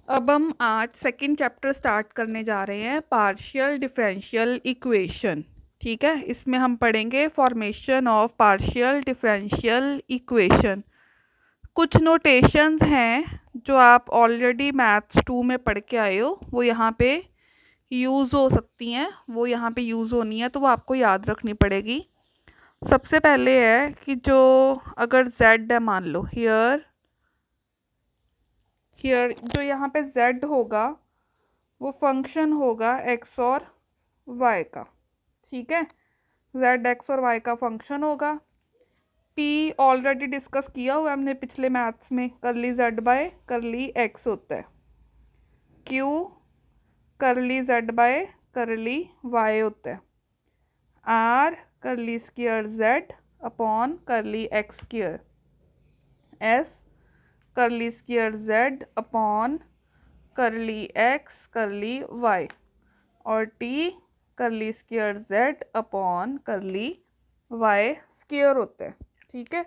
अब हम आज सेकंड चैप्टर स्टार्ट करने जा रहे हैं, पार्शियल डिफरेंशियल इक्वेशन। ठीक है, इसमें हम पढ़ेंगे formation of partial differential equation. कुछ नोटेशंस हैं जो आप ऑलरेडी मैथ्स 2 में पढ़ के आए हो, वो यहाँ पे यूज़ हो सकती हैं, वो यहाँ पे यूज़ होनी है, तो वो आपको याद रखनी पड़ेगी। सबसे पहले है कि जो अगर z है, मान लो हियर हियर जो यहाँ पे z होगा वो फंक्शन होगा x और y का। ठीक है, z x और y का फंक्शन होगा। p ऑलरेडी डिस्कस किया हुआ है हमने पिछले मैथ्स में, करली z बाय करली x होता है। q करली z बाय करली y होता है। r curly square z upon curly x square. s curly square z upon curly x curly y। और t curly square z upon curly y square होता है। ठीक है,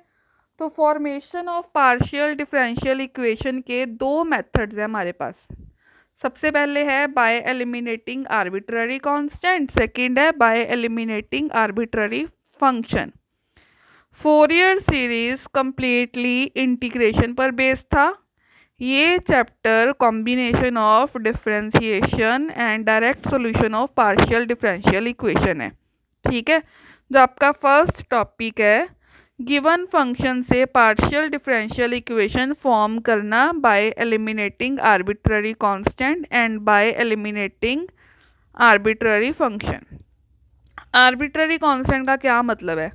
तो formation of partial differential equation के दो मेथड्स हैं हमारे पास। सबसे पहले है by eliminating arbitrary constant, second है by eliminating arbitrary function. Fourier series completely integration पर बेस्ड था। ये chapter combination of differentiation and direct solution of partial differential equation है। ठीक है, जो आपका फर्स्ट टॉपिक है, गिवन फंक्शन से पार्शियल डिफरेंशियल इक्वेशन फॉर्म करना bye eliminating arbitrary constant and bye eliminating arbitrary function. Arbitrary constant का क्या मतलब है?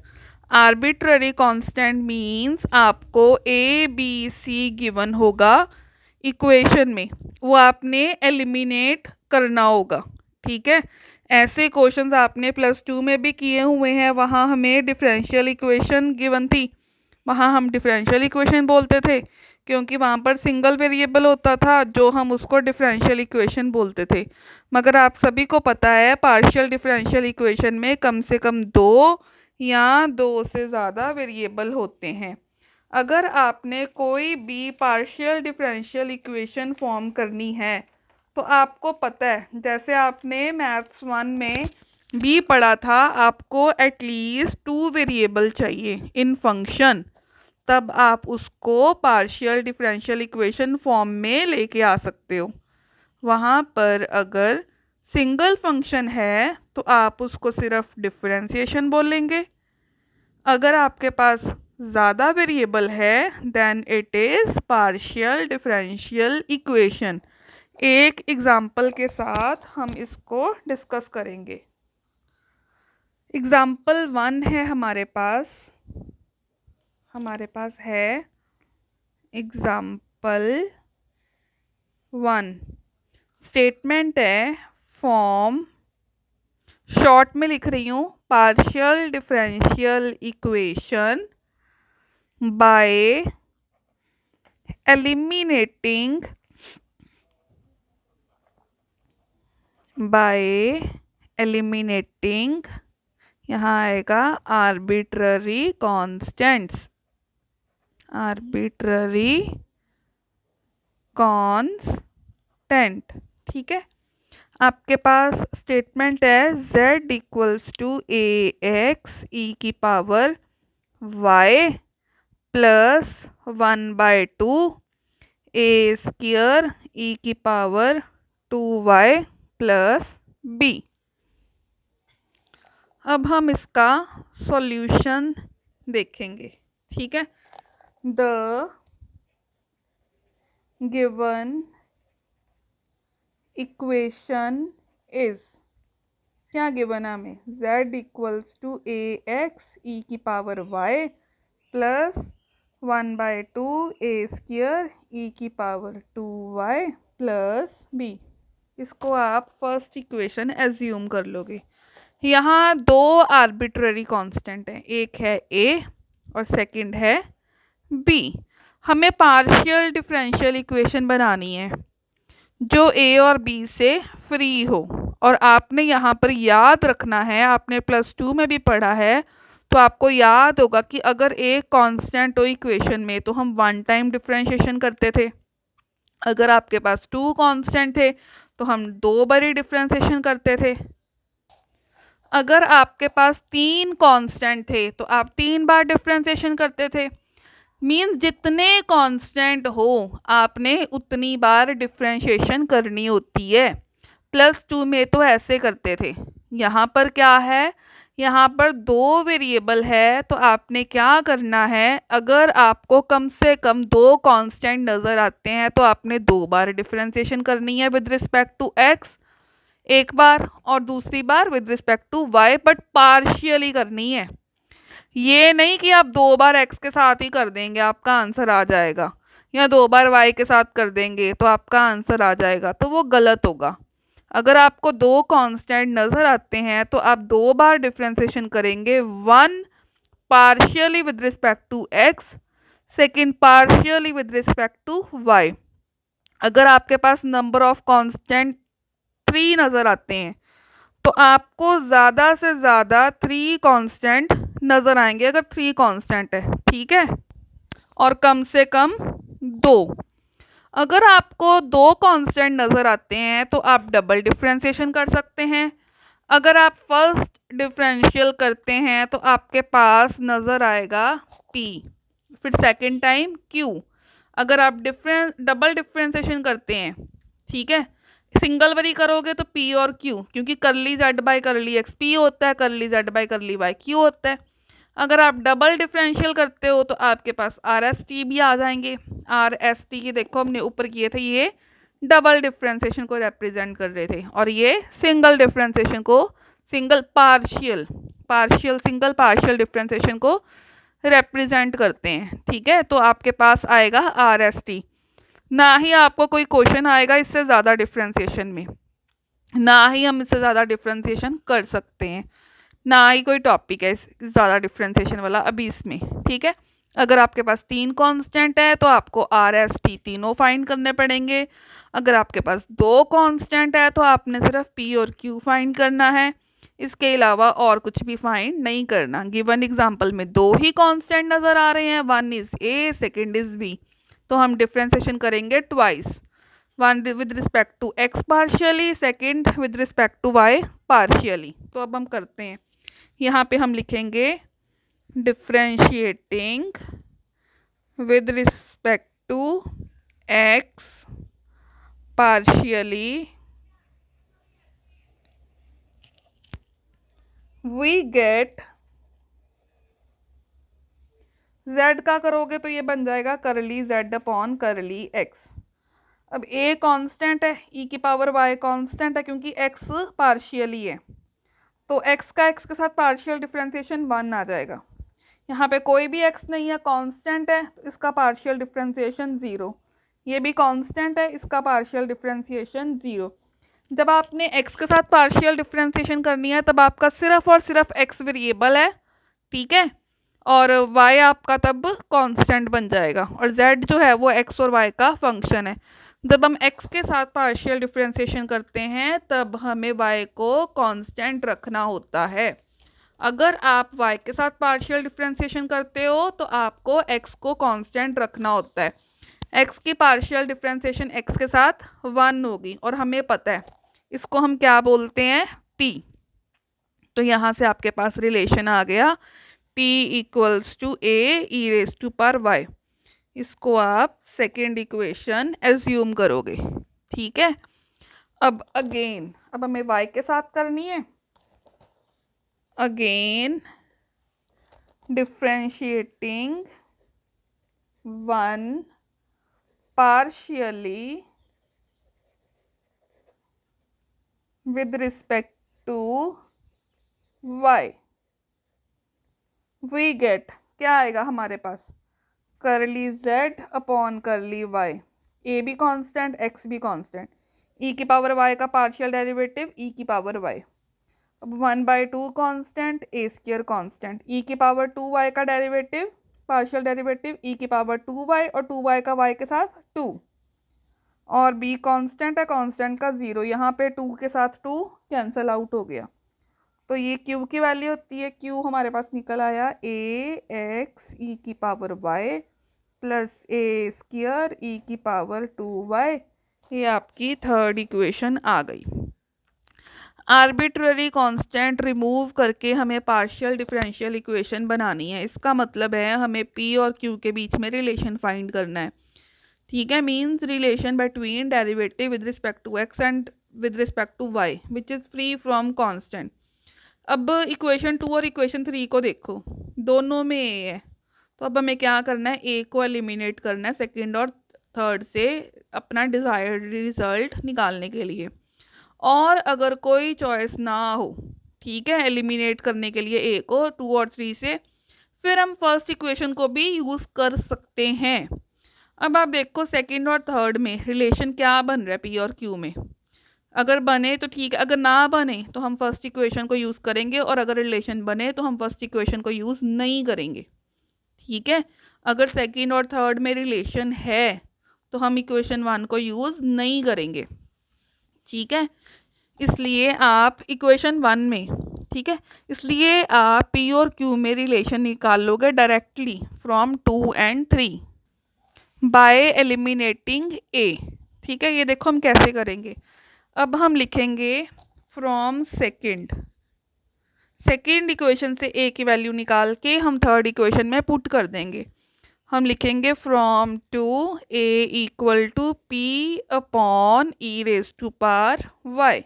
आर्बिट्ररी कांस्टेंट मींस आपको ए बी सी गिवन होगा इक्वेशन में, वो आपने एलिमिनेट करना होगा। ठीक है, ऐसे क्वेश्चंस आपने +2 में भी किए हुए हैं। वहाँ हमें डिफरेंशियल इक्वेशन गिवन थी, वहाँ हम डिफरेंशियल इक्वेशन बोलते थे क्योंकि वहाँ पर सिंगल वेरिएबल होता था जो हम उसको डिफरेंशियल इक्वेशन बोलते थे। मगर आप सभी को पता है पार्शियल डिफरेंशियल इक्वेशन में कम से कम दो या दो से ज़्यादा वेरिएबल होते हैं। अगर आपने कोई भी पार्शियल डिफरेंशियल इक्वेशन फॉर्म करनी है तो आपको पता है, जैसे आपने मैथ्स 1 में भी पढ़ा था, आपको एटलीस्ट 2 वेरिएबल चाहिए इन फंक्शन, तब आप उसको पार्शियल डिफरेंशियल इक्वेशन फॉर्म में लेके आ सकते हो। वहाँ पर अगर सिंगल फंक्शन है तो आप उसको सिर्फ डिफरेंशिएशन बोलेंगे। अगर आपके पास ज़्यादा वेरिएबल है then it is partial differential equation. एक एग्जाम्पल के साथ हम इसको डिस्कस करेंगे। एग्जाम्पल 1 है हमारे पास है एग्जाम्पल 1। स्टेटमेंट है फॉर्म, शॉर्ट में लिख रही हूँ, partial differential equation by eliminating यहाँ आएगा आर्बिट्ररी कांस्टेंट्स, ठीक है, आपके पास स्टेटमेंट है z equals to a x e की power y plus 1/2 a square e की पावर 2y प्लस b। अब हम इसका सॉल्यूशन देखेंगे। ठीक है, द गिवन इक्वेशन इज, क्या गिवन है हमें, z equals to a x e की power y plus 1/2 a square e की पावर 2y प्लस b। इसको आप फर्स्ट इक्वेशन एज्यूम कर लोगे। यहाँ दो आर्बिट्ररी कांस्टेंट हैं, एक है a और सेकंड है b। हमें पार्शियल डिफरेंशियल इक्वेशन बनानी है जो a और b से फ्री हो। और आपने यहाँ पर याद रखना है, आपने +2 में भी पढ़ा है, तो आपको याद होगा कि अगर एक कांस्टेंट हो इक्वेशन में तो हम 1 टाइम डिफरेंशिएशन करते थे। अगर आपके पास 2 कांस्टेंट थे तो हम 2 बारी डिफरेंशिएशन करते थे। अगर आपके पास 3 कांस्टेंट थे तो आप 3 बार डिफरेंशिएशन करते थे। मीन्स जितने कांस्टेंट हो आपने उतनी बार डिफरेंशिएशन करनी होती है। +2 में तो ऐसे करते थे। यहाँ पर क्या है, यहाँ पर 2 वेरिएबल है तो आपने क्या करना है, अगर आपको कम से कम 2 कांस्टेंट नज़र आते हैं तो आपने 2 बार डिफरेंशिएशन करनी है विद रिस्पेक्ट टू एक्स, एक बार, और दूसरी बार with respect to y, but partially करनी है। ये नहीं कि आप 2 बार एक्स के साथ ही कर देंगे आपका आंसर आ जाएगा, या 2 बार वाई के साथ कर देंगे तो आपका आंसर आ जाएगा, तो वो गलत होगा। अगर आपको 2 कांस्टेंट नज़र आते हैं तो आप 2 बार डिफरेंशिएशन करेंगे, 1 partially with respect to x, second partially with respect to y. अगर आपके पास नंबर ऑफ कांस्टेंट 3 नज़र आते हैं तो आपको ज़्यादा से ज़्यादा 3 कांस्टेंट नज़र आएंगे, अगर 3 कांस्टेंट है, ठीक है, और कम से कम 2। अगर आपको 2 कांस्टेंट नज़र आते हैं तो आप डबल डिफरेंशिएशन कर सकते हैं। अगर आप फर्स्ट डिफरेंशियल करते हैं तो आपके पास नज़र आएगा p, फिर सेकंड टाइम q। अगर आप डबल डिफरेंशिएशन करते हैं, ठीक है, सिंगल बारी करोगे तो p और q, क्योंकि करली z बाई करली x p होता है, करली z बाई करली y q होता है। अगर आप डबल डिफरेंशियल करते हो तो आपके पास आर एस टी भी आ जाएंगे। आर एस टी की देखो हमने ऊपर किए थे, ये डबल डिफरेंशिएशन को रिप्रेजेंट कर रहे थे, और ये सिंगल डिफरेंशिएशन को, single partial partial single partial differentiation को रिप्रेजेंट करते हैं, ठीक है। तो आपके पास आएगा आर एस टी। ना ही आपको कोई क्वेश्चन आएगा इससे ज़्यादा डिफरेंशिएशन में, ना ही हम इससे ज़्यादा डिफरेंशिएशन कर सकते हैं, ना ही कोई टॉपिक है ज़्यादा डिफरेंशिएशन वाला अभी इसमें, ठीक है। अगर आपके पास 3 कांस्टेंट है तो आपको आर एस टी तीनों फाइंड करने पड़ेंगे। अगर आपके पास 2 कांस्टेंट है तो आपने सिर्फ पी और क्यू फाइंड करना है, इसके अलावा और कुछ भी फाइंड नहीं करना। गिवन एग्जांपल में 2 ही कांस्टेंट नज़र आ रहे हैं, 1 is A, second is B, तो हम डिफरेंशिएशन करेंगे twice, 1 with respect to x partially, second with respect to y partially. तो अब हम करते हैं, यहाँ पे हम लिखेंगे differentiating with respect to x partially we get, z का करोगे तो ये बन जाएगा curly z upon curly x। अब a कांस्टेंट है, e की पावर y कांस्टेंट है, क्योंकि x पार्शियली है तो x का x के साथ पार्शियल डिफरेंशिएशन 1 आ जाएगा। यहाँ पे कोई भी x नहीं है, कांस्टेंट है, तो इसका पार्शियल डिफरेंशिएशन 0। ये भी कांस्टेंट है, इसका पार्शियल डिफरेंशिएशन 0। जब आपने x के साथ पार्शियल डिफरेंशिएशन करनी है तब आपका सिर्फ और सिर्फ x वेरिएबल है, ठीक है, और y आपका तब कांस्टेंट बन जाएगा, और z जो है वो x और y का फंक्शन है। जब हम x के साथ पार्शियल डिफरेंशिएशन करते हैं तब हमें y को कांस्टेंट रखना होता है। अगर आप y के साथ पार्शियल डिफरेंशिएशन करते हो तो आपको x को कांस्टेंट रखना होता है। x की पार्शियल डिफरेंशिएशन x के साथ 1 होगी, और हमें पता है इसको हम क्या बोलते हैं, p। तो यहाँ से आपके पास रिलेशन आ गया p equals to a e raise to power y। इसको आप सेकेंड इक्वेशन एज्यूम करोगे, ठीक है। अब अगेन, अब हमें y के साथ करनी है, again differentiating 1 partially with respect to y, we get, क्या आएगा हमारे पास, curly z upon curly y। a भी कांस्टेंट, x भी कांस्टेंट, e की पावर y का पार्शियल डेरिवेटिव e की पावर y। अब 1/2 constant, a square constant, e की पावर 2y का डेरिवेटिव, पार्शियल डेरिवेटिव e की पावर 2y, और 2y का y के साथ 2, और b कांस्टेंट है, कांस्टेंट का 0, यहाँ पे 2 के साथ 2 कैंसिल आउट हो गया, तो ये q की वैल्यू होती है, q हमारे पास निकल आया a x e की पावर y प्लस ए स्क्वायर ई की पावर 2y, ये आपकी थर्ड इक्वेशन आ गई। आर्बिट्ररी कांस्टेंट रिमूव करके हमें पार्शियल डिफरेंशियल इक्वेशन बनानी है। इसका मतलब है हमें p और q के बीच में रिलेशन फाइंड करना है। ठीक है, means relation between derivative with respect to x and with respect to y which is free from constant. अब इक्वेशन 2 और इक्वेशन 3 को देखो, दोनों में a है, तो अब हमें क्या करना है, a को एलिमिनेट करना है सेकंड और थर्ड से अपना डिज़ायर्ड रिजल्ट निकालने के लिए। और अगर कोई चॉइस ना हो, ठीक है, एलिमिनेट करने के लिए ए को 2 और 3 से, फिर हम फर्स्ट इक्वेशन को भी यूज़ कर सकते हैं। अब आप देखो सेकंड और थर्ड में रिलेशन क्या बन रहा है पी और क्यू में। अगर बने तो ठीक है, अगर ना बने तो हम फर्स्ट इक्वेशन को यूज़ करेंगे, और अगर रिलेशन बने तो हम फर्स्ट इक्वेशन को यूज़ नहीं करेंगे। ठीक है, अगर सेकंड और थर्ड में रिलेशन है तो हम इक्वेशन 1 को यूज़ नहीं करेंगे। ठीक है, इसलिए आप इक्वेशन 1 में, ठीक है, इसलिए आप पी और क्यू में रिलेशन निकाल लोगे directly from 2 and 3 by eliminating a. ठीक है, ये देखो हम कैसे करेंगे। अब हम लिखेंगे फ्रॉम सेकेंड इक्वेशन से ए की वैल्यू निकाल के हम थर्ड इक्वेशन में पुट कर देंगे। हम लिखेंगे from two a equal to p upon e raise to power y,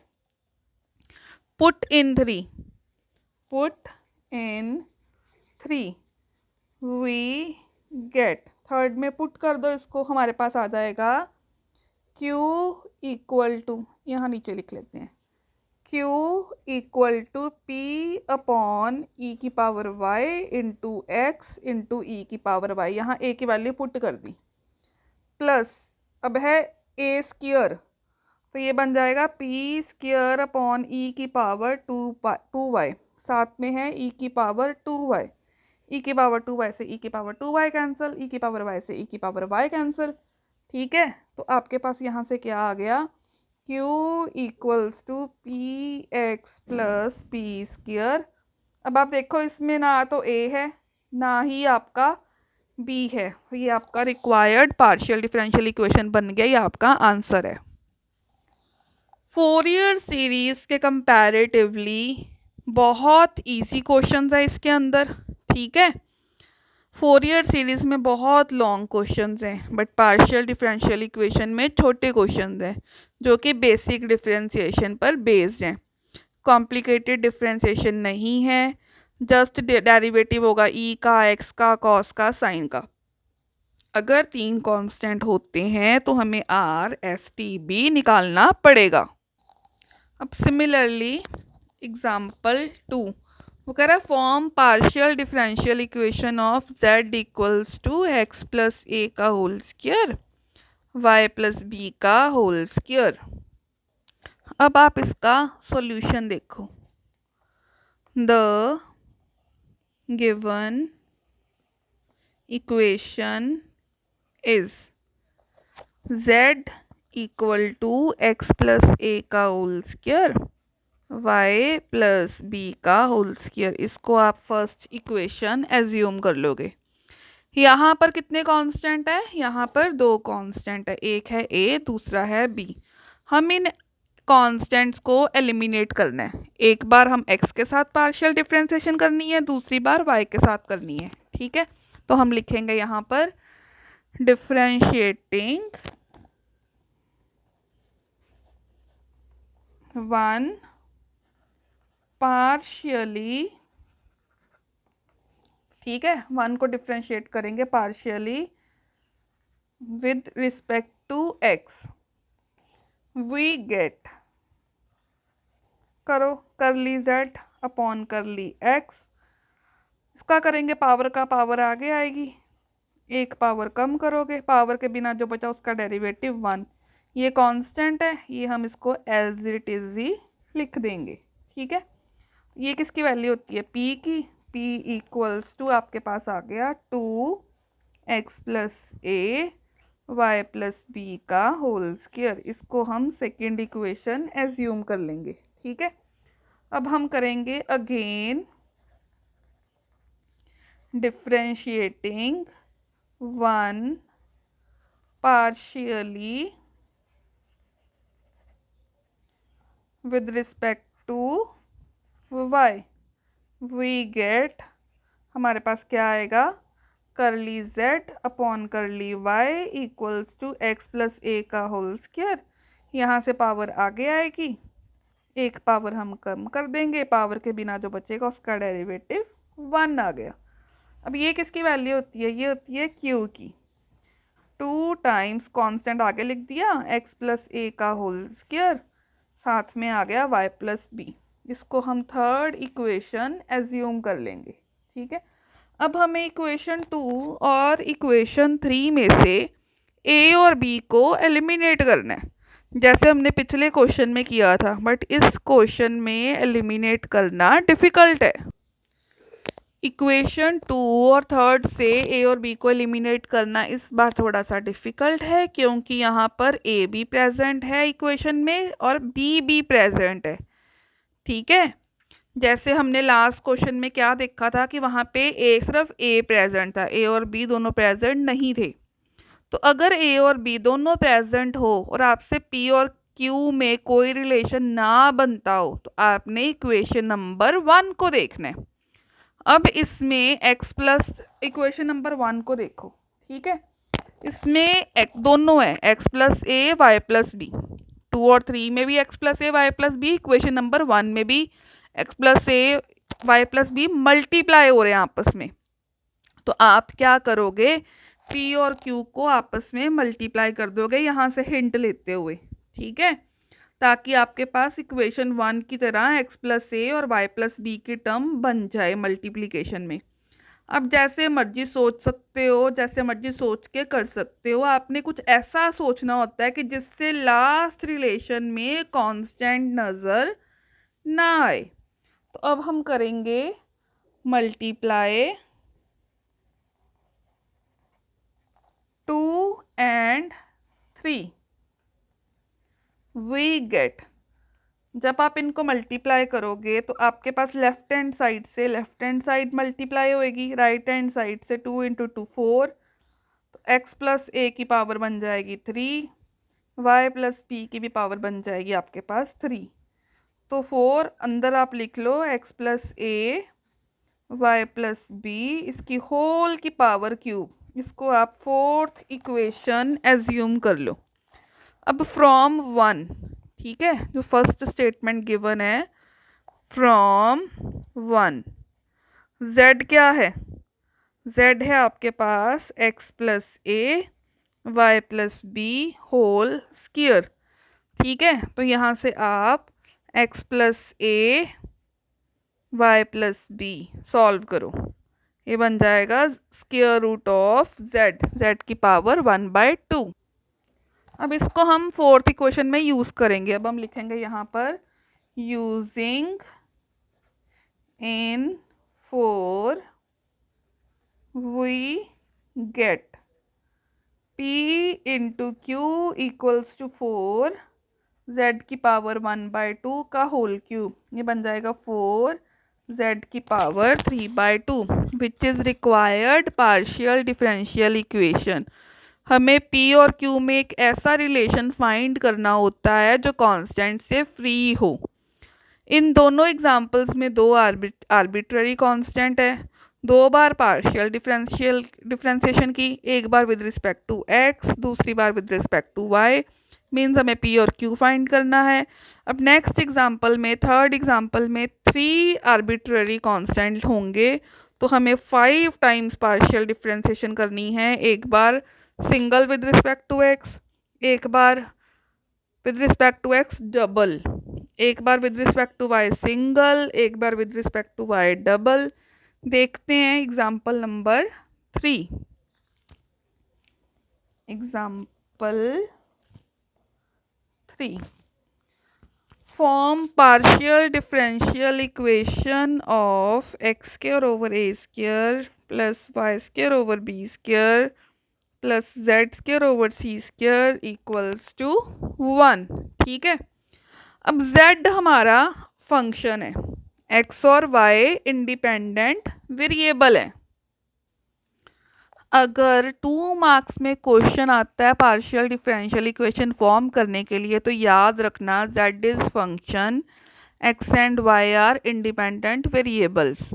put in 3 we get, third में पुट कर दो इसको, हमारे पास आ जाएगा Q इक्वल टू, यहाँ नीचे लिख लेते हैं, Q equal to p upon e की power y into x into e की पावर y, यहाँ a की वैल्यू पुट कर दी, प्लस अब है a स्क्वायर, तो ये बन जाएगा पी स्क्वायर अपॉन ई की पावर 2y, साथ में है ई की पावर 2y, ई की पावर 2y से ई की पावर 2y कैंसिल, ई की पावर y से ई की पावर y कैंसिल। ठीक है, तो आपके पास यहाँ से क्या आ गया, q equals to p x plus p square. अब आप देखो इसमें ना तो a है ना ही आपका b है, तो ये आपका रिक्वायर्ड पार्शियल डिफरेंशियल इक्वेशन बन गया, ये आपका आंसर है। फोरियर सीरीज के कंपैरेटिवली बहुत इजी क्वेश्चंस है इसके अंदर। ठीक है, फोरियर सीरीज में बहुत लॉन्ग क्वेश्चंस हैं, बट पार्शियल डिफरेंशियल इक्वेशन में छोटे क्वेश्चंस हैं जो कि बेसिक डिफरेंशिएशन पर बेस्ड हैं। कॉम्प्लिकेटेड डिफरेंशिएशन नहीं है, जस्ट डेरिवेटिव होगा ई का, एक्स का, कॉस का, साइन का। अगर 3 कांस्टेंट होते हैं तो हमें आर एस टी बी निकालना पड़ेगा। अब सिमिलरली एग्जाम्पल 2, वो कह रहा है form partial differential equation of z equals to x plus a का whole square y plus b का होल स्क्वायर। अब आप इसका सॉल्यूशन देखो, the given equation is z equal to x plus a का whole square y plus b का whole square. इसको आप फर्स्ट इक्वेशन एज्यूम कर लोगे। यहाँ पर कितने कांस्टेंट है, यहाँ पर 2 कांस्टेंट है, एक है a दूसरा है b। हम इन कांस्टेंट्स को एलिमिनेट करना है, एक बार हम x के साथ पार्शियल डिफरेंशिएशन करनी है, दूसरी बार y के साथ करनी है। ठीक है, तो हम लिखेंगे यहाँ पर डिफरेंशिएटिंग 1 पार्शियली, ठीक है, 1 को डिफ्रेंशिएट करेंगे partially with respect to x, we get, करो curly z upon curly x, इसका करेंगे पावर का पावर आगे आएगी, एक पावर कम करोगे, पावर के बिना जो बचा उसका डेरिवेटिव 1, ये कांस्टेंट है, ये हम इसको एज इट इज ही लिख देंगे। ठीक है, ये किसकी वैल्यू होती है, p की, p इक्वल्स टू आपके पास आ गया 2x प्लस ए y प्लस बी का होल स्क्वायर। इसको हम सेकेंड इक्वेशन एज्यूम कर लेंगे। ठीक है, अब हम करेंगे again differentiating 1 partially with respect to y, we get, हमारे पास क्या आएगा, curly z upon curly y equals to x plus a का होल स्क्वायर। यहाँ से पावर आगे आएगी, एक पावर हम कम कर देंगे, पावर के बिना जो बचेगा उसका डेरिवेटिव 1 आ गया। अब ये किसकी वैल्यू होती है, ये होती है q की। 2 टाइम्स कांस्टेंट आगे लिख दिया x प्लस ए का होल स्क्वायर, साथ में आ गया y प्लस बी। इसको हम थर्ड इक्वेशन एज्यूम कर लेंगे। ठीक है, अब हमें इक्वेशन 2 और इक्वेशन 3 में से a और b को एलिमिनेट करना है, जैसे हमने पिछले क्वेश्चन में किया था, बट इस क्वेश्चन में एलिमिनेट करना डिफ़िकल्ट है। इक्वेशन 2 और थर्ड से a और b को एलिमिनेट करना इस बार थोड़ा सा डिफ़िकल्ट है, क्योंकि यहाँ पर a भी प्रेजेंट है इक्वेशन में और b भी प्रेजेंट है। ठीक है, जैसे हमने लास्ट क्वेश्चन में क्या देखा था कि वहाँ पे सिर्फ a प्रेजेंट था, a और b दोनों प्रेजेंट नहीं थे। तो अगर a और b दोनों प्रेजेंट हो और आपसे p और q में कोई रिलेशन ना बनता हो, तो आपने इक्वेशन नंबर 1 को देखना है। अब इसमें x प्लस, इक्वेशन नंबर 1 को देखो। ठीक है, इसमें दोनों है x plus a y plus b, 2 और 3 में भी x plus a y plus b, equation number 1 में भी x plus a y plus b multiply हो रहे हैं आपस में। तो आप क्या करोगे, p और q को आपस में मल्टीप्लाई कर दोगे यहाँ से हिंट लेते हुए। ठीक है, ताकि आपके पास इक्वेशन 1 की तरह x प्लस ए और y प्लस बी की टर्म बन जाए मल्टीप्लिकेशन में। अब जैसे मर्जी सोच सकते हो, जैसे मर्जी सोच के कर सकते हो, आपने कुछ ऐसा सोचना होता है कि जिससे लास्ट रिलेशन में कांस्टेंट नज़र ना आए। तो अब हम करेंगे मल्टीप्लाई 2 and 3, वी गेट, जब आप इनको मल्टीप्लाई करोगे तो आपके पास लेफ्ट हैंड साइड से लेफ्ट हैंड साइड मल्टीप्लाई होएगी, राइट हैंड साइड से 2 इंटू 2 4, तो x प्लस ए की पावर बन जाएगी 3, y प्लस बी की भी पावर बन जाएगी आपके पास 3। तो 4 अंदर आप लिख लो x plus a y plus B, इसकी होल की पावर क्यूब, इसको आप फोर्थ इक्वेशन एज्यूम कर लो। अब फ्रॉम 1, ठीक है, जो फर्स्ट स्टेटमेंट गिवन है, फ्रॉम 1, z क्या है, z है आपके पास x plus a y plus b whole square. ठीक है, तो यहाँ से आप x plus a y plus b solve करो, ये बन जाएगा स्क्वायर रूट ऑफ z की पावर 1/2। अब इसको हम फोर्थ इक्वेशन में यूज़ करेंगे। अब हम लिखेंगे यहाँ पर using in 4 we get p into q equals to 4 z की पावर 1/2 का होल क्यूब, ये बन जाएगा 4 z की power 3/2, which is required partial differential equation. हमें p और q में एक ऐसा रिलेशन फाइंड करना होता है जो कांस्टेंट से फ्री हो। इन दोनों एग्जांपल्स में दो आर्बिट्ररी कांस्टेंट है, 2 बार पार्शियल डिफरेंशिएशन की, एक बार विद रिस्पेक्ट टू x, दूसरी बार with respect to y, means हमें p और q फाइंड करना है। अब नेक्स्ट एग्जांपल में, थर्ड एग्जांपल में 3 आर्बिट्ररी कांस्टेंट होंगे, तो हमें 5 टाइम्स पार्शियल डिफरेंशिएशन करनी है, एक बार single with respect to x, एक बार with respect to x double, एक बार with respect to y single, एक बार with respect to y double. देखते हैं example number 3। Example 3, form partial differential equation of x square over a square plus y square over b square plus z square over c square equals to 1। ठीक है, अब z हमारा function है, x और y independent variable है। अगर 2 marks में question आता है पार्शियल डिफरेंशियल इक्वेशन फॉर्म करने के लिए, तो याद रखना z is function x and y are independent variables.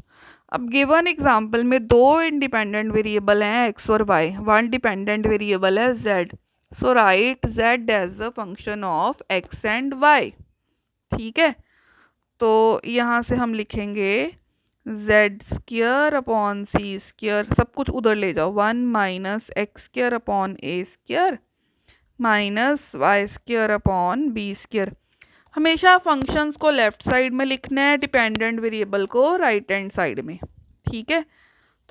अब गिवन एग्जांपल में दो इंडिपेंडेंट वेरिएबल हैं x और y, वन डिपेंडेंट वेरिएबल है z। So right z as a function of x and y। ठीक है, तो यहाँ से हम लिखेंगे z square upon c square, सब कुछ उधर ले जाओ, 1 minus x square upon a square minus y square upon b square. हमेशा फंक्शंस को लेफ्ट साइड में लिखना है, डिपेंडेंट वेरिएबल को राइट हैंड साइड में। ठीक है,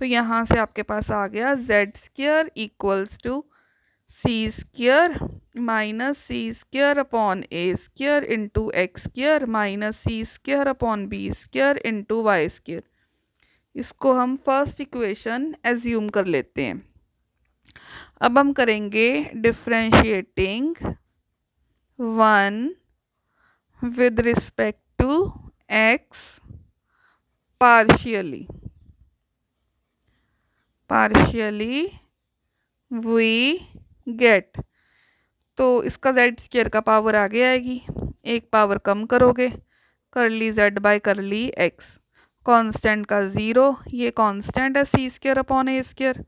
तो यहाँ से आपके पास आ गया z square equals to c square minus c square upon a square into x square minus c square upon b square into y square. इसको हम फर्स्ट इक्वेशन एज्यूम कर लेते हैं। अब हम करेंगे differentiating 1 with respect to x partially we get, तो इसका जेड स्क्वायर का पावर आगे आएगी, एक पावर कम करोगे, करली z by curly x, constant का 0, ये कांस्टेंट है सी square upon a square,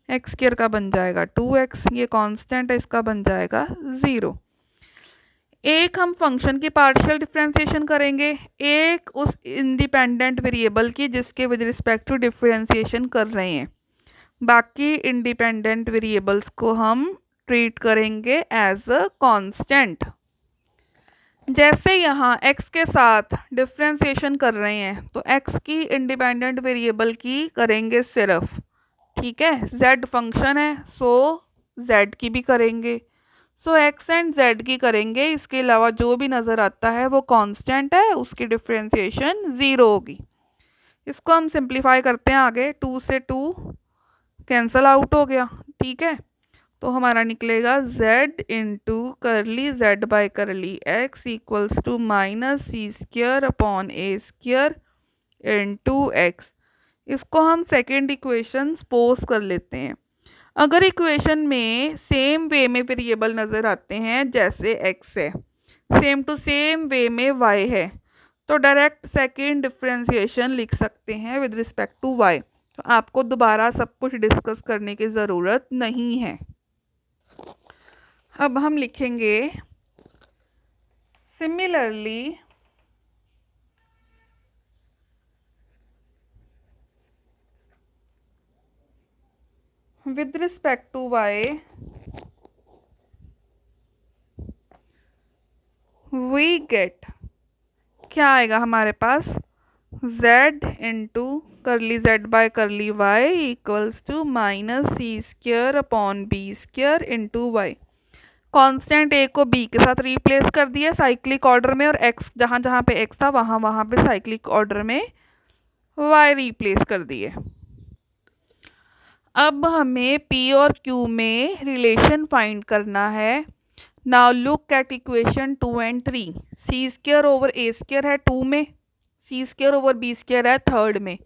x square का बन जाएगा 2x, ये कांस्टेंट है इसका बन जाएगा 0। एक हम फंक्शन की पार्शियल डिफरेंशिएशन करेंगे, एक उस इंडिपेंडेंट वेरिएबल की जिसके विद रिस्पेक्ट टू डिफरेंशिएशन कर रहे हैं। बाकी इंडिपेंडेंट वेरिएबल्स को हम ट्रीट करेंगे एज अ कांस्टेंट। जैसे यहाँ x के साथ डिफरेंशिएशन कर रहे हैं, तो x की इंडिपेंडेंट वेरिएबल की करेंगे सिर्फ। ठीक है, z फंक्शन है सो z की भी करेंगे, सो x एंड z की करेंगे। इसके अलावा जो भी नज़र आता है वो कांस्टेंट है, उसकी डिफरेंशिएशन 0 होगी। इसको हम सिंप्लीफाई करते हैं आगे, 2 से 2 कैंसल आउट हो गया। ठीक है, तो हमारा निकलेगा z into curly z bye curly x equals to minus c square upon a square into x. इसको हम सेकेंड इक्वेशन सपोज कर लेते हैं। अगर इक्वेशन में सेम वे में वेरिएबल नज़र आते हैं, जैसे x है, सेम टू सेम वे में y है, तो डायरेक्ट सेकेंड डिफरेंशिएशन लिख सकते हैं विद रिस्पेक्ट टू y। तो आपको दोबारा सब कुछ डिस्कस करने की ज़रूरत नहीं है। अब हम लिखेंगे similarly with respect to y we get, क्या आएगा हमारे पास, z into curly z bye curly y equals to minus c square upon b square into y. Constant a को b के साथ रिप्लेस कर दिया साइक्लिक ऑर्डर में, और x जहाँ जहाँ पे x था वहाँ वहाँ पे साइक्लिक ऑर्डर में y रिप्लेस कर दिए। अब हमें p और q में रिलेशन फाइंड करना है। Now look at equation 2 and 3। C square over a square है 2 में, c square over b square है 3rd में।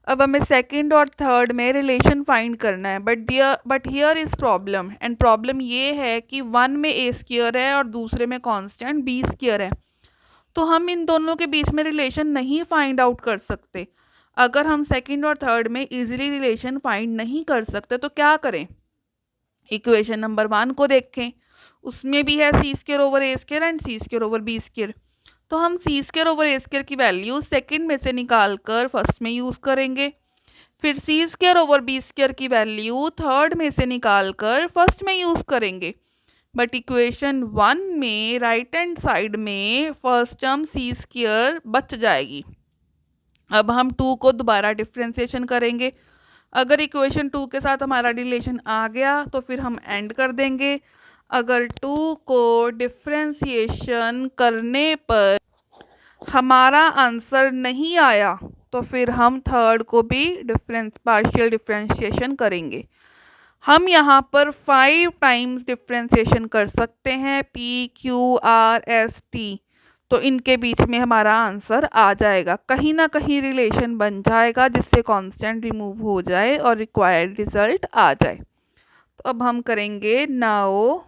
अब हमें सेकंड और थर्ड में रिलेशन फाइंड करना है, but here is problem, and problem ये है कि 1 में ए स्क्र है और दूसरे में कांस्टेंट बी स्क्र है, तो हम इन दोनों के बीच में रिलेशन नहीं फाइंड आउट कर सकते। अगर हम सेकंड और थर्ड में इजीली रिलेशन फाइंड नहीं कर सकते तो क्या करें, इक्वेशन नंबर 1 को देखें, उसमें भी है c square over a square and c square over b square. तो हम c square over a square की वैल्यू सेकंड में से निकाल कर फर्स्ट में यूज़ करेंगे, फिर c square over b square की वैल्यू थर्ड में से निकाल कर फर्स्ट में यूज़ करेंगे। बट इक्वेशन 1 में राइट हैंड साइड में फर्स्ट टर्म सी स्क्र बच जाएगी। अब हम 2 को दोबारा डिफ्रेंशिएशन करेंगे। अगर इक्वेशन 2 के साथ हमारा रिलेशन आ गया तो फिर हम एंड कर देंगे। अगर 2 को डिफ्रेंशिएशन करने पर हमारा आंसर नहीं आया तो फिर हम थर्ड को भी पार्शियल डिफ्रेंशिएशन करेंगे। हम यहाँ पर 5 टाइम्स डिफ्रेंशिएशन कर सकते हैं, P Q R S T। तो इनके बीच में हमारा आंसर आ जाएगा, कहीं ना कहीं रिलेशन बन जाएगा जिससे कांस्टेंट रिमूव हो जाए और रिक्वायर्ड रिजल्ट आ जाए। तो अब हम करेंगे now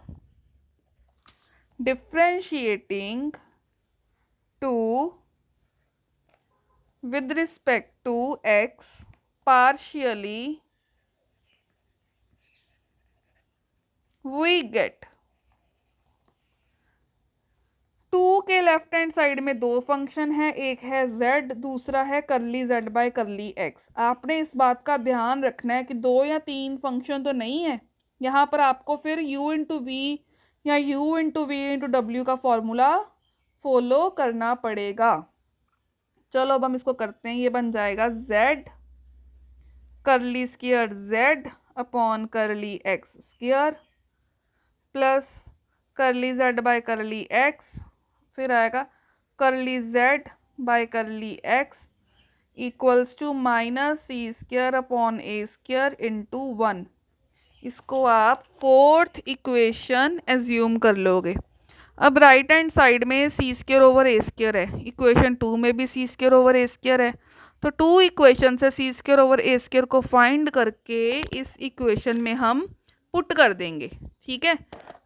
differentiating two with respect to x partially we get 2 के लेफ्ट हैंड साइड में दो फंक्शन है, एक है z दूसरा है करली z बाय करली x। आपने इस बात का ध्यान रखना है कि 2 या 3 फंक्शन तो नहीं है यहाँ पर, आपको फिर u इंटू वी या u इंटू वी इंटू डब्ल्यू का फॉर्मूला फॉलो करना पड़ेगा। चलो अब हम इसको करते हैं, ये बन जाएगा z curly square z upon curly x square plus curly z bye curly x, फिर आएगा curly z bye curly x equals to minus c square upon a square into 1। इसको आप फोर्थ इक्वेशन एज्यूम कर लोगे। अब right hand side में सी square over ए square है, equation 2 में भी सी स्क्वायर ओवर ए स्क्वायर है, तो 2 इक्वेशन से सी स्क्वायर ओवर ए स्क्वायर को फाइंड करके इस इक्वेशन में हम पुट कर देंगे। ठीक है,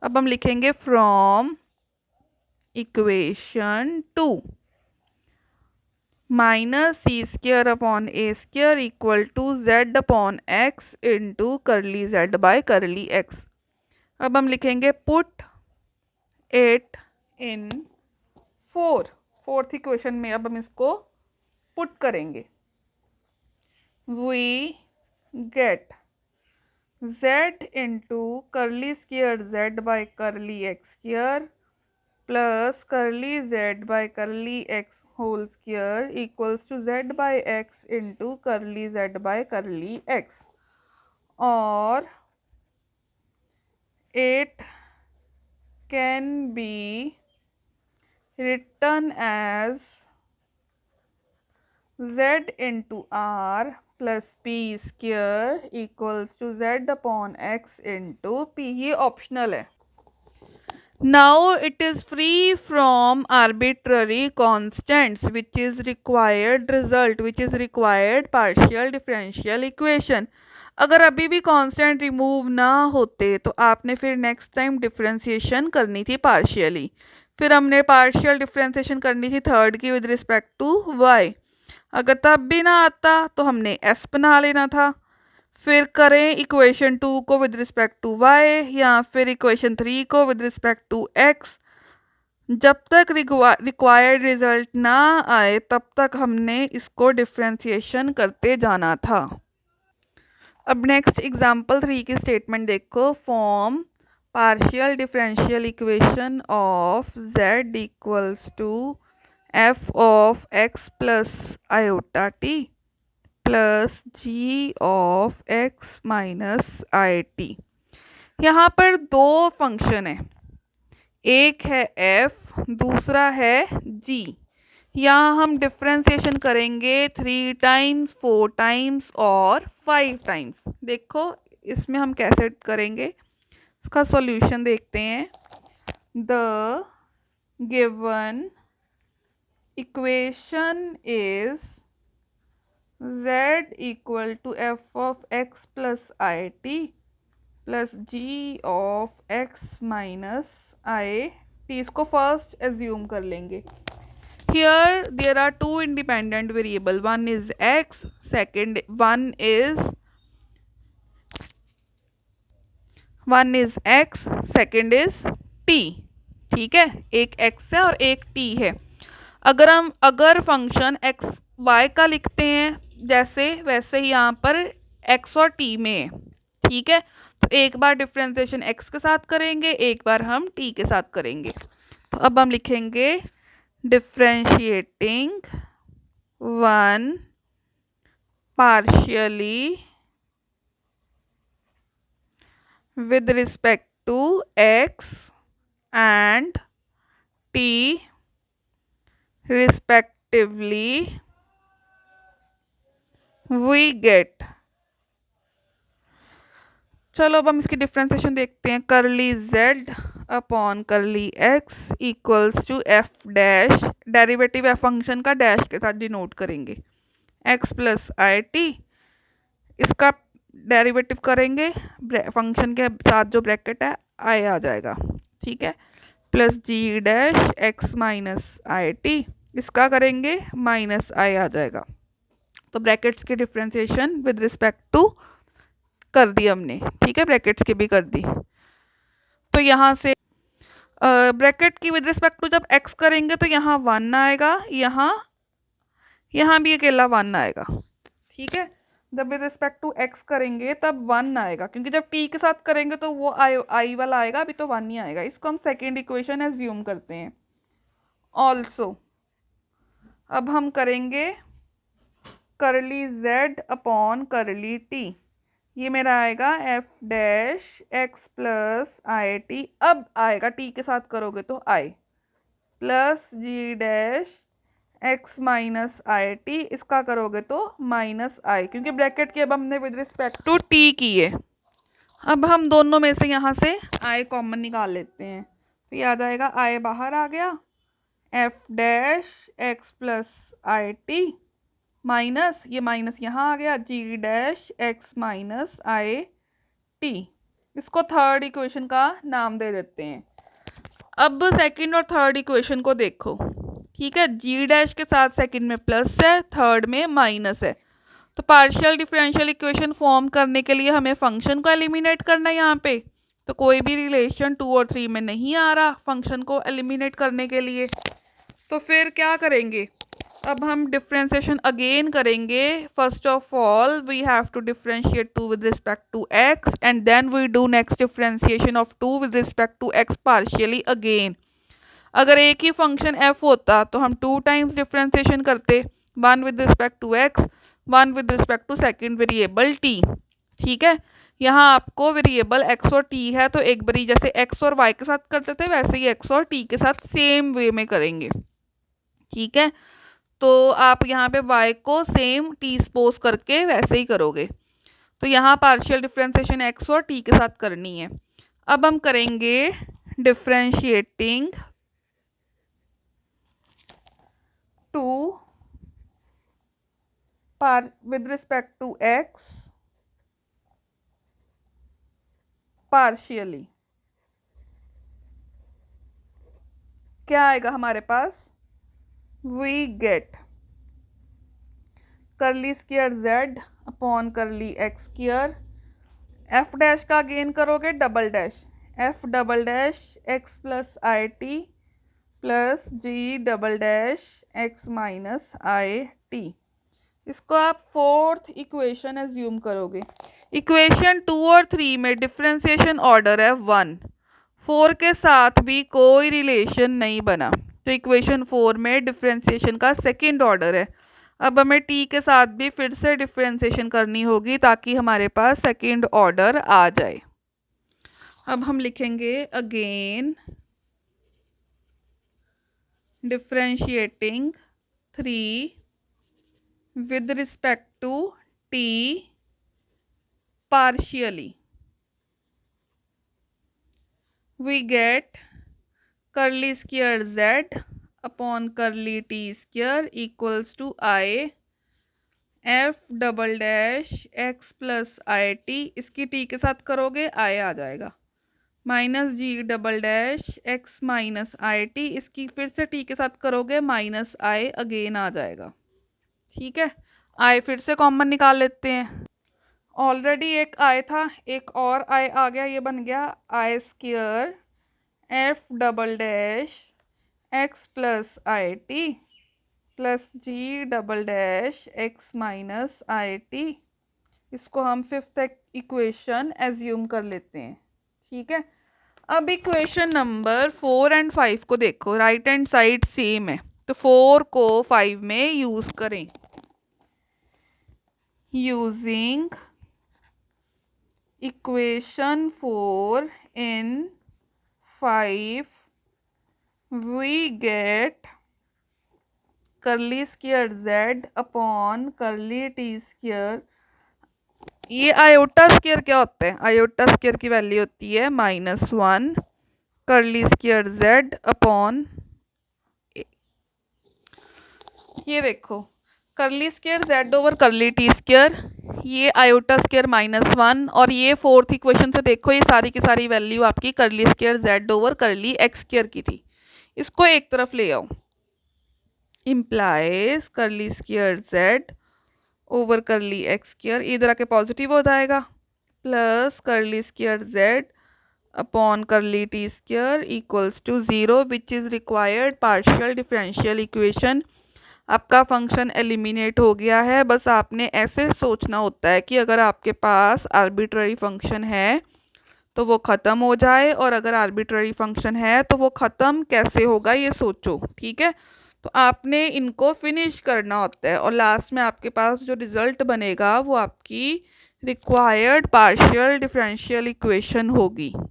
अब हम लिखेंगे from equation 2 minus c square upon a square equal to z upon x into curly z by curly x. अब हम लिखेंगे पुट 8 इन 4th इक्वेशन में। अब हम इसको पुट करेंगे, we get z into curly square z bye curly x square plus curly z bye curly x whole square equals to z by x into curly z bye curly x, और 8 can be written as z into r plus p square equals to z upon x into p। ये optional है। Now it is free from arbitrary constants which is required result, which is required partial differential equation। अगर अभी भी constant remove ना होते तो आपने फिर नेक्स्ट टाइम डिफरेंशिएशन करनी थी पार्शियली, फिर हमने पार्शियल डिफरेंशिएशन करनी थी थर्ड की विद रिस्पेक्ट टू y। अगर तब भी ना आता तो हमने s बना लेना था, फिर करें इक्वेशन 2 को विद रिस्पेक्ट टू y या फिर इक्वेशन 3 को विद रिस्पेक्ट टू x। जब तक रिक्वायर्ड रिजल्ट ना आए तब तक हमने इसको डिफरेंशिएशन करते जाना था। अब नेक्स्ट एग्जांपल 3 की स्टेटमेंट देखो, form partial differential equation of z equals to f of x plus iota t plus g of x minus i t. यहाँ पर दो फंक्शन है, एक है f दूसरा है g। यहाँ हम डिफरेंशिएशन करेंगे 3 टाइम्स 4 टाइम्स और 5 टाइम्स। देखो इसमें हम कैसे करेंगे, इसका सॉल्यूशन देखते हैं। The given equation is z equal to f of x plus i t plus g of x minus i t. इसको फर्स्ट एज्यूम कर लेंगे। Here there are two independent variable, one is x, second is t। ठीक है, एक x है और एक t है। अगर फंक्शन x y का लिखते हैं जैसे, वैसे ही यहाँ पर x और t में है। ठीक है, तो एक बार डिफरेंशिएशन x के साथ करेंगे, एक बार हम t के साथ करेंगे। तो अब हम लिखेंगे differentiating one partially with respect to x and t respectively we get। चलो अब हम इसकी डिफरेंशिएशन देखते हैं। Curly z upon curly x equals to f dash, derivative f function का डैश के साथ डिनोट करेंगे, एक्स प्लस आई टी, इसका डेरिवेटिव करेंगे फंक्शन के साथ जो ब्रैकेट है आई आ जाएगा, ठीक है, plus g dash x minus i t, इसका करेंगे माइनस आई आ जाएगा। तो ब्रैकेट्स की डिफ्रेंसिएशन विद रिस्पेक्ट टू कर दी हमने, ठीक है, ब्रैकेट्स की भी कर दी। तो यहाँ से ब्रैकेट की विद रिस्पेक्ट टू जब एक्स करेंगे तो यहाँ वन आएगा, यहाँ भी अकेला वन आएगा, ठीक है। जब विद रिस्पेक्ट टू एक्स करेंगे तब वन आएगा, क्योंकि जब टी के साथ करेंगे तो वो आई वाला आएगा, अभी तो वन ही आएगा। इसको हम सेकेंड इक्वेशन एज्यूम करते हैं। ऑल्सो अब हम करेंगे करली जेड अपॉन करली टी, ये मेरा आएगा f dash x plus i t, अब आएगा टी के साथ करोगे तो i, plus g dash x minus i t, इसका करोगे तो माइनस आई, क्योंकि ब्रैकेट की अब हमने विद रिस्पेक्ट टू टी की है। अब हम दोनों में से यहाँ से आई कॉमन निकाल लेते हैं, तो ये आ जाएगा आई बाहर आ गया, f dash x plus i t minus ये माइनस यहाँ आ गया, g dash x minus i t, इसको थर्ड इक्वेशन का नाम दे देते हैं। अब सेकंड और थर्ड इक्वेशन को देखो, ठीक है, जी डैश के साथ सेकंड में प्लस है, थर्ड में माइनस है, तो पार्शियल डिफरेंशियल इक्वेशन फॉर्म करने के लिए हमें फंक्शन को एलिमिनेट करना है यहाँ पे, तो कोई भी रिलेशन 2 और 3 में नहीं आ रहा फंक्शन को एलिमिनेट करने के लिए, तो फिर क्या करेंगे, अब हम डिफ्रेंसिएशन अगेन करेंगे। First of all we have to differentiate 2 with respect to x and then we do next differentiation of 2 with respect to x partially again. अगर एक ही फंक्शन f होता तो हम 2 टाइम्स डिफ्रेंशिएशन करते, 1 with respect to x, 1 with respect to second variable t, ठीक है। यहाँ आपको वेरिएबल x और t है, तो एक बारी जैसे x और y के साथ करते थे वैसे ही x और t के साथ सेम वे में करेंगे, ठीक है। तो आप यहाँ पे y को सेम t सपोज करके वैसे ही करोगे, तो यहाँ पार्शियल डिफरेंशिएशन x और t के साथ करनी है। अब हम करेंगे differentiating 2 with respect to x partially, क्या आएगा हमारे पास, we get curly square z upon curly x square, f dash का अगेन करोगे double dash, f double dash x plus i t plus g double dash x minus i t, इसको आप fourth equation assume करोगे। Equation 2 और 3 में differentiation order है 1, 4 के साथ भी कोई रिलेशन नहीं बना, तो इक्वेशन 4 में डिफरेंशिएशन का सेकंड ऑर्डर है। अब हमें टी के साथ भी फिर से डिफरेंशिएशन करनी होगी ताकि हमारे पास सेकंड ऑर्डर आ जाए। अब हम लिखेंगे again differentiating 3 with respect to t partially, we get curly square z upon curly t square equals to I f double dash x plus i t, इसकी t के साथ करोगे i आ जाएगा, minus g double dash x minus i t, इसकी फिर से t के साथ करोगे माइनस i अगेन आ जाएगा, ठीक है। आई फिर से कॉमन निकाल लेते हैं, ऑलरेडी एक आई था, एक और आई आ गया, ये बन गया i square f double dash x plus i t plus g double dash x minus i t, इसको हम फिफ्थ इक्वेशन एज्यूम कर लेते हैं, ठीक है। अब इक्वेशन नंबर 4 एंड 5 को देखो, राइट हैंड साइड सेम है, तो 4 को 5 में यूज़ करें। Using equation 4 in 5 we get करली square z upon curly t square, ये आयोटा स्क्वायर क्या होता है, आयोटा स्क्वायर की वैल्यू होती है -1 करली स्क्वायर जेड अपॉन, ये देखो करली स्क्वायर जेड ओवर करली टी स्क्वायर, ये आयोटा स्क्वायर -1, और ये फोर्थ इक्वेशन से देखो ये सारी की सारी वैल्यू आपकी curly square z over curly x square की थी, इसको एक तरफ ले आओ, implies curly square z over curly x square, इधर आके पॉजिटिव हो जाएगा, plus curly square z upon curly t square equals to 0, which is required partial differential equation. आपका फंक्शन एलिमिनेट हो गया है। बस आपने ऐसे सोचना होता है कि अगर आपके पास आर्बिट्ररी फंक्शन है तो वो ख़त्म हो जाए, और अगर आर्बिट्ररी फंक्शन है तो वो ख़त्म कैसे होगा ये सोचो, ठीक है। तो आपने इनको फिनिश करना होता है, और लास्ट में आपके पास जो रिज़ल्ट बनेगा वो आपकी रिक्वायर्ड पार्शियल डिफरेंशियल इक्वेशन होगी।